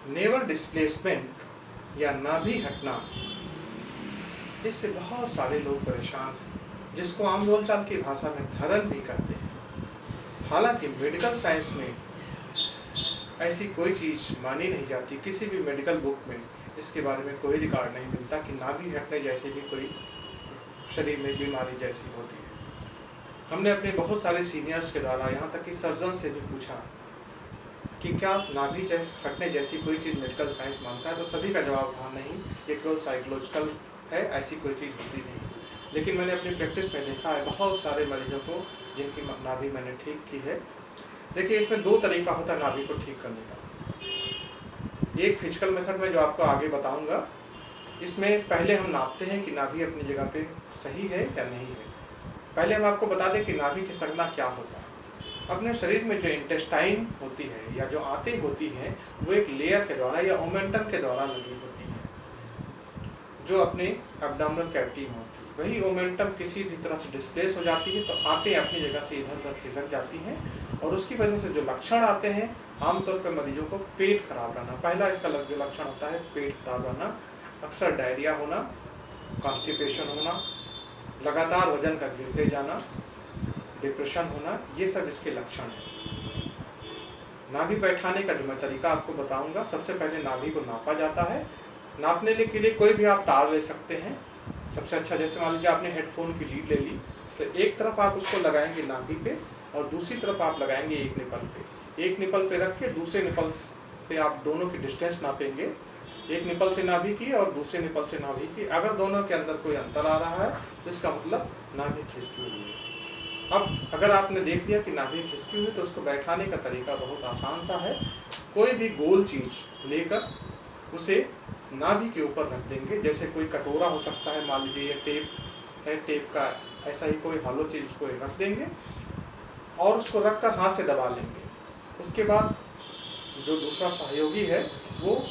Naval displacement या नाभि हटना, इससे बहुत सारे लोग परेशान हैं, जिसको आम बोलचाल की भाषा में धरन भी कहते हैं। हालांकि मेडिकल साइंस में ऐसी कोई चीज़ मानी नहीं जाती, किसी भी मेडिकल बुक में इसके बारे में कोई रिकॉर्ड नहीं मिलता कि नाभि हटने जैसी भी कोई शरीर में बीमारी जैसी होती है। हमने अपने बहुत सारे सीनियर्स के द्वारा, यहाँ तक कि सर्जन से भी पूछा कि क्या नाभि हटने जैसी कोई चीज़ मेडिकल साइंस मानता है, तो सभी का जवाब था नहीं, ये केवल साइकोलॉजिकल है, ऐसी कोई चीज़ होती नहीं। लेकिन मैंने अपनी प्रैक्टिस में देखा है बहुत सारे मरीजों को जिनकी नाभि मैंने ठीक की है। देखिए, इसमें दो तरीका होता है नाभि को ठीक करने का। एक फिजिकल मेथड में जो आपको आगे बताऊंगा, इसमें पहले हम नापते हैं कि नाभि अपनी जगह पे सही है या नहीं है। पहले हम आपको बता दें कि नाभि खिसकना क्या होता है। अपने शरीर में जो इंटेस्टाइन होती है या जो आंतें होती हैं, वो एक लेयर के द्वारा या ओमेंटम के द्वारा लगी होती है, जो अपने एब्डोमिनल कैविटी में होती है। वही ओमेंटम किसी भी तरह से डिस्प्लेस हो जाती है तो आंतें अपनी जगह से इधर उधर खिसक जाती हैं, और उसकी वजह से जो लक्षण आते हैं, आमतौर पर मरीजों को पेट खराब रहना, पहला इसका जो लक्षण होता है पेट खराब रहना, अक्सर डायरिया होना, कॉन्स्टिपेशन होना, लगातार वजन का गिरते जाना, डिप्रेशन होना, ये सब इसके लक्षण हैं। नाभि बैठाने का जो मैं तरीका आपको बताऊंगा, सबसे पहले नाभि को नापा जाता है। नापने के लिए कोई भी आप तार ले सकते हैं। सबसे अच्छा, जैसे मान लीजिए आपने हेडफोन की लीड ले ली, तो एक तरफ आप उसको लगाएंगे नाभि पे और दूसरी तरफ आप लगाएंगे एक निपल पे। एक निपल पे रख के दूसरे निपल से आप दोनों की डिस्टेंस नापेंगे, एक निपल से नाभि की और दूसरे निपल से नाभि की। अगर दोनों के अंदर कोई अंतर आ रहा है तो इसका मतलब नाभि खिसकी हुई है। अब अगर आपने देख लिया कि नाभि खिसकी हुई, तो उसको बैठाने का तरीका बहुत आसान सा है। कोई भी गोल चीज़ लेकर उसे नाभि के ऊपर रख देंगे, जैसे कोई कटोरा हो सकता है, मान लीजिए ये टेप है, टेप का ऐसा ही कोई हॉलो चीज़ उसको रख देंगे और उसको रखकर हाथ से दबा लेंगे। उसके बाद जो दूसरा सहयोगी है वो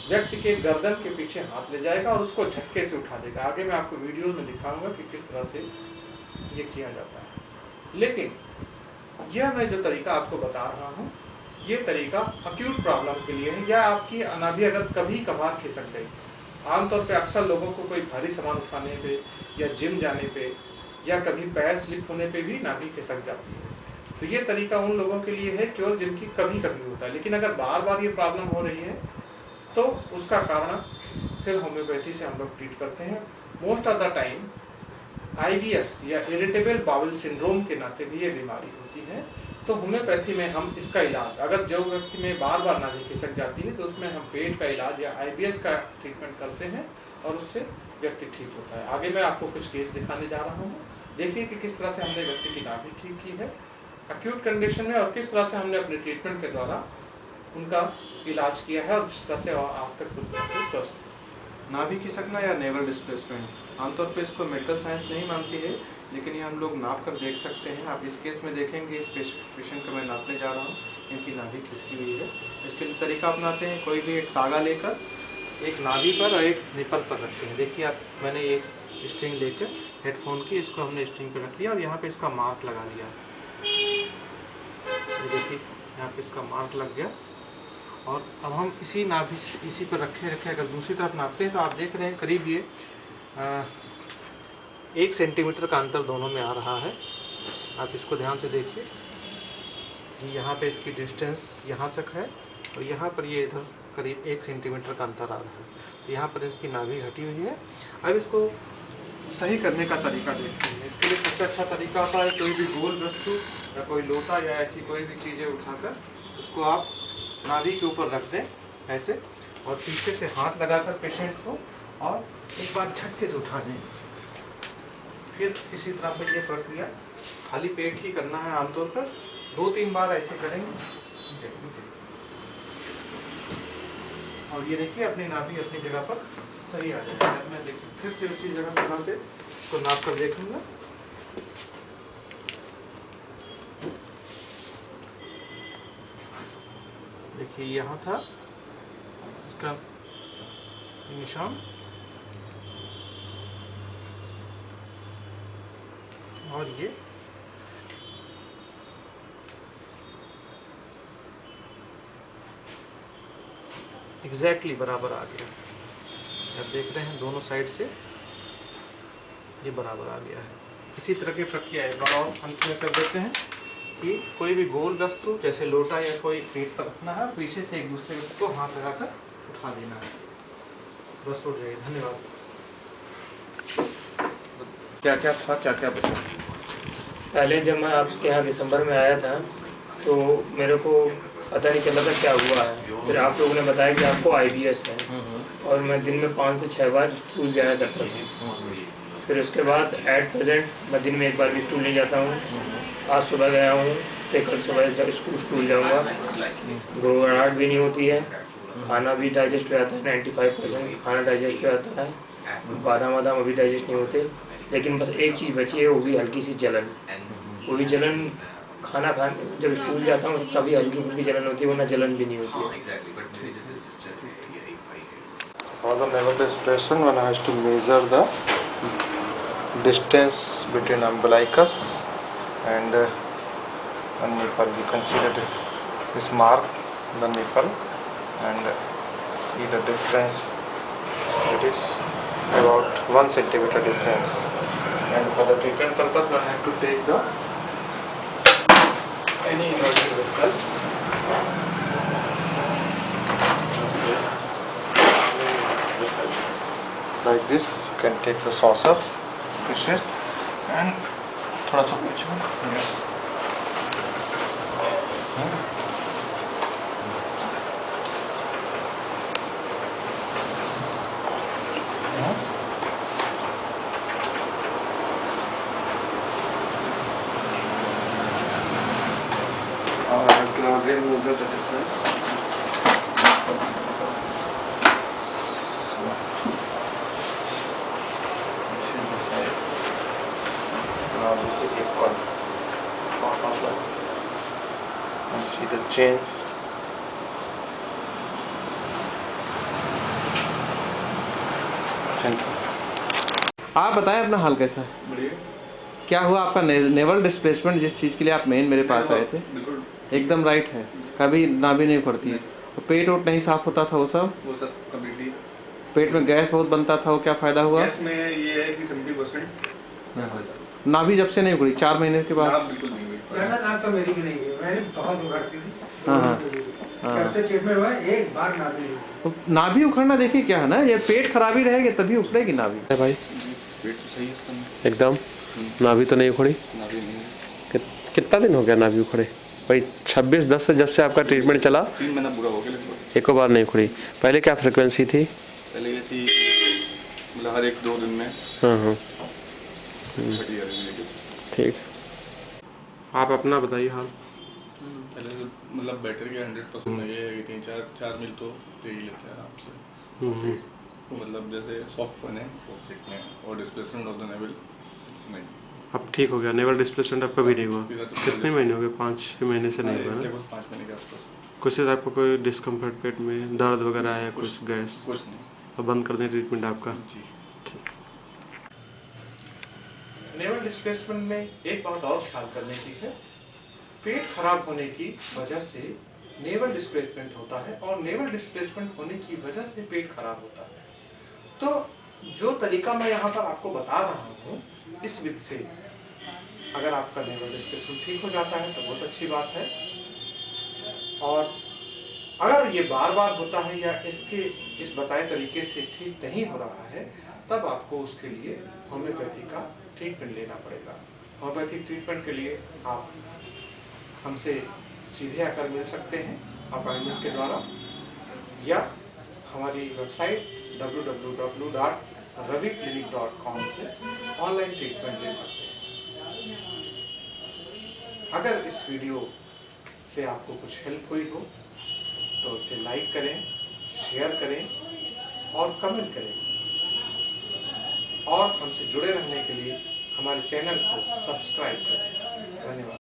व्यक्ति के गर्दन के पीछे हाथ ले जाएगा और उसको झटके से उठा देगा। आगे मैं आपको वीडियो में दिखाऊंगा कि किस तरह से ये किया जाता है। लेकिन यह मैं जो तरीका आपको बता रहा हूँ, ये तरीका अक्यूट प्रॉब्लम के लिए है, या आपकी नाभि अगर कभी कभार खिसक गई। आमतौर पे अक्सर लोगों को कोई भारी सामान उठाने पे या जिम जाने पे या कभी पैर स्लिप होने पे भी नाभि खिसक जाती है। तो ये तरीका उन लोगों के लिए है केवल जिनकी कभी कभी होता है। लेकिन अगर बार बार ये प्रॉब्लम हो रही है तो उसका कारण फिर होम्योपैथी से हम लोग ट्रीट करते हैं। Most of the time IBS या इरिटेबल बाउल सिंड्रोम के नाते भी ये बीमारी होती है। तो होम्योपैथी में हम इसका इलाज, अगर जो व्यक्ति में बार बार नाभि खिसक जाती है तो उसमें हम पेट का इलाज या IBS का ट्रीटमेंट करते हैं और उससे व्यक्ति ठीक होता है। आगे मैं आपको कुछ केस दिखाने जा रहा हूँ। देखिए कि किस तरह से हमने व्यक्ति की नाभि ठीक की है अक्यूट कंडीशन में, और किस तरह से हमने अपने ट्रीटमेंट के द्वारा उनका इलाज किया है और जिस तरह से आज तक पूरी तरह से स्वस्थ है। नाभि खिसकना या नेवल डिस्प्लेसमेंट, आमतौर पे इसको मेडिकल साइंस नहीं मानती है, लेकिन ये हम लोग नाप कर देख सकते हैं। आप इस केस में देखेंगे, इस पेशेंट को मैं नापने जा रहा हूँ, इनकी नाभि खिसकी हुई है। इसके लिए तरीका अपनाते हैं, कोई भी एक तागा लेकर एक नाभि पर और एक निपल पर रखते हैं। देखिए आप, मैंने एक स्ट्रिंग लेकर हेडफोन की, इसको हमने स्ट्रिंग पर रख लिया और यहाँ पे इसका मार्क लगा लिया। देखिए यहाँ पे इसका मार्क लग गया, और अब हम इसी नाभि इसी पर रखे अगर दूसरी तरफ नापते हैं तो आप देख रहे हैं करीब ये 1 सेंटीमीटर का अंतर दोनों में आ रहा है। आप इसको ध्यान से देखिए कि यहाँ पे इसकी डिस्टेंस यहाँ तक है और यहाँ पर ये इधर करीब 1 सेंटीमीटर का अंतर आ रहा है। तो यहाँ पर इसकी नाभि हटी हुई है। अब इसको सही करने का तरीका देखते हैं। इसके लिए सबसे अच्छा तरीका होता है कोई भी गोल वस्तु या कोई लोटा या ऐसी कोई भी चीज़ें उठाकर उसको आप नाभि के ऊपर रख दें ऐसे, और पीछे से हाथ लगाकर पेशेंट को और एक बार झटके से उठा दें। फिर इसी तरह से ये प्रक्रिया खाली पेट ही करना है। आमतौर पर 2-3 बार ऐसे करेंगे और ये देखिए अपनी नाभि अपनी जगह पर सही आ जाएगा। मैं देखिए फिर से उसी जगह से इसको नाप कर देखूंगा। देखिए यहाँ था इसका निशान, और ये एग्जैक्टली बराबर आ गया। आप देख रहे हैं दोनों साइड से ये बराबर आ गया है। इसी तरह की प्रक्रिया एक बार और अंत में कर देते हैं कि कोई भी गोल वस्तु जैसे लोटा या कोई पेट पर रखना है, पीछे से एक दूसरे को हाथ लगाकर उठा देना है, बस उठ जाएगी। धन्यवाद। क्या क्या था, क्या क्या बचा? पहले जब मैं आपके यहाँ दिसंबर में आया था तो मेरे को पता नहीं चला था क्या हुआ है। फिर आप लोगों ने बताया कि आपको IBS है और मैं दिन में 5 से 6 बार स्कूल जाया करता था। फिर उसके बाद एट प्रेजेंट मैं दिन में एक बार भी स्कूल नहीं जाता हूँ। आज सुबह गया हूँ, फिर कल सुबह जब स्कूल जाऊँगा। घबराहट भी नहीं होती है, खाना भी डाइजेस्ट हो जाता है, 95% खाना डाइजेस्ट हो जाता है, बादाम वादाम अभी डाइजेस्ट नहीं होते। लेकिन बस एक चीज़ बची है, वो भी हल्की सी जलन। वो भी जलन खाना जब स्कूल जाता हूँ तभी हल्की फुल्की जलन होती है, वरना जलन भी नहीं होती है। For the naval displacement, one has to measure the distance between umbilicus and nipple. You can see that this mark the nipple and see the difference. It is about 1 centimeter difference. And for the treatment purpose, one have to take the any inverted vessel. Like this, you can take the saucer, push it, and थोड़ा सा पीछे, yes. I have to again measure the difference. Now this is equal. You see the change. Thank you. आप बताएं अपना हाल कैसा है? बढ़िया। क्या हुआ आपका नेवल डिस्प्लेसमेंट, जिस चीज़ के लिए आप मेन मेरे पास आए थे? बिल्कुल एकदम राइट है, कभी नाभि नहीं पड़ती है, पेट वोट नहीं साफ होता था वो सब कम्प्लीटली। पेट में गैस बहुत बनता था, वो क्या फ़ायदा हुआ? गैस में ये है कि 70% नाभि जब से नहीं उखड़ी 4 महीने के बाद? बिल्कुल नहीं हुई। नाक तो मेरी भी नहीं गई, मैंने बहुत उखड़ती थी। हाँ। जब से ट्रीटमेंट हुआ एक बार नाभि नहीं हुई। तो नाभि उखड़ना देखिए क्या है ना, ये पेट खराबी रहेगी तभी उखड़ेगी नाभि। भाई पेट तो सही है इस समय। एकदम नाभि तो नहीं उखड़ी? नाभि नहीं है। कितना दिन हो गया नाभि उखड़े? भाई 26/10 से जब से आपका ट्रीटमेंट चला 3 महीना पूरा हो गया लगभग। एको बार नहीं उखड़ी। पहले क्या फ्रिक्वेंसी थी? पहले ये थी मतलब हर 1-2 दिन में। हाँ घटी जा रही है। ठीक। आप अपना बताइए हाल। पहले तो मतलब बैटर के 100% ये है कि 3-4 मील तो ले ही लेते हैं आराम से। तो मतलब जैसे सॉफ्ट बने पेट में और डिस्प्लेसमेंट ऑफ द नेवल नहीं। अब ठीक हो गया? नेवल डिस्प्लेसमेंट आपका भी नहीं हुआ? कितने महीने हो गए? 5-6 महीने से नहीं हुआ ना? लगभग 5 महीने के आसपास। कुछ से आपको कोई डिस्कम्फर्ट पेट में, दर्द वगैरह है, कुछ गैस? कुछ नहीं। अब बंद कर दें ट्रीटमेंट आपका? जी। नेवल डिस्प्लेसमेंट में एक बात और ख्याल करने की है, पेट खराब होने की वजह से नेवल डिस्प्लेसमेंट होता है और नेवल डिस्प्लेसमेंट होने की वजह से पेट खराब होता है। तो जो तरीका मैं यहाँ पर आपको बता रहा हूँ, इस विधि से अगर आपका नेवल डिस्प्लेसमेंट ठीक हो जाता है तो बहुत अच्छी बात है। और अगर ये बार बार होता है या इस बताए तरीके से ठीक नहीं हो रहा है, तब आपको उसके लिए होम्योपैथी का ट्रीटमेंट लेना पड़ेगा। होम्योपैथिक ट्रीटमेंट के लिए आप हमसे सीधे आकर मिल सकते हैं अपॉइंटमेंट के द्वारा, या हमारी वेबसाइट www.raviclinic.com से ऑनलाइन ट्रीटमेंट ले सकते हैं। अगर इस वीडियो से आपको कुछ हेल्प हुई हो तो इसे लाइक करें, शेयर करें और कमेंट करें, और हमसे जुड़े रहने के लिए हमारे चैनल को सब्सक्राइब करें। धन्यवाद।